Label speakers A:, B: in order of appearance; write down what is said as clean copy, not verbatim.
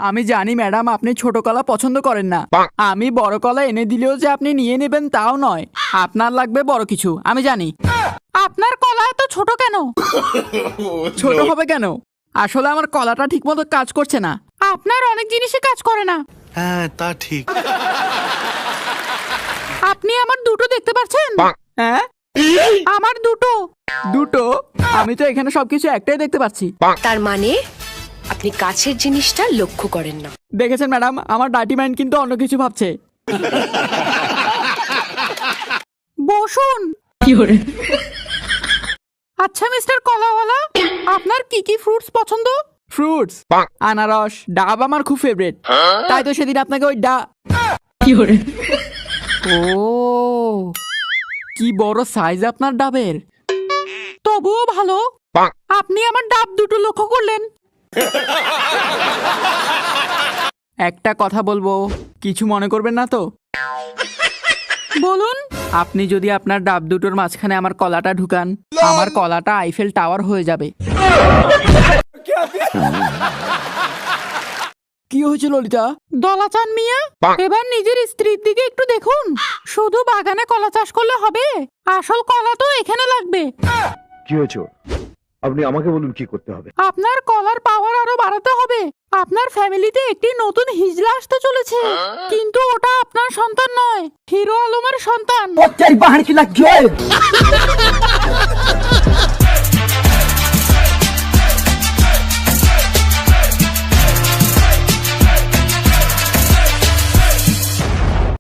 A: আমি জানি ম্যাডাম আপনি ছোট কলা পছন্দ করেন না। আমি বড় কলা এনে দিলেও যে আপনি নিয়ে নেবেন তাও নয়, আপনার লাগবে বড় কিছু, আমি জানি। আপনার কলা এত ছোট কেন? ছোট হবে কেন? আসলে আমার কলাটা ঠিকমতো কাজ করছে না। আপনার অনেক জিনিসই কাজ করে না।
B: হ্যাঁ তা ঠিক।
A: আপনি আমার দুটো দেখতে পাচ্ছেন? হ্যাঁ, আমার দুটো। দুটো? আমি তো এখানে সবকিছু একটাই দেখতে পাচ্ছি।
C: তার মানে আপনি কাছের জিনিসটা লক্ষ্য করেন না।
A: দেখেছেন ম্যাডাম, আমার ডার্টি মাইন্ড কিন্তু অন্য কিছু ভাবছে। বসুন। আচ্ছা মিস্টার কলাওয়ালা, আপনার কি কি ফ্রুটস পছন্দ? ফ্রুটস? আনারস, ডাব আমার খুব ফেভারিট। তাই তো সেদিন আপনাকে ওই ও, কি বড় সাইজ আপনার ডাবের। তবুও ভালো। আপনি আমার ডাব দুটো লক্ষ্য করলেন। একটা কথা বলবো, কিছু মনে করবেন না তো? বলুন। আপনি যদি আপনার ডাব দুটোর মাঝখানে আমার কলাটা ঢুকান, আমার কলাটা আইফেল টাওয়ার হয়ে যাবে। কি হয়েছে ললিতা? দলাচান মিয়া, এবার নিজের স্ত্রীর দিকে একটু দেখুন। শুধু বাগানে কলা চাষ করলে হবে? আসল কলা তো এখানে লাগবে।
D: কি হয়েছে? আপনি আমাকে বলুন কি করতে হবে।
A: আপনার কলার পাওয়ার আরো বাড়াতে হবে। আপনার ফ্যামিলিতে একটি নতুন হিজলা আসতে চলেছে, কিন্তু ওটা আপনার সন্তান নয়, হিরো আলমের সন্তান।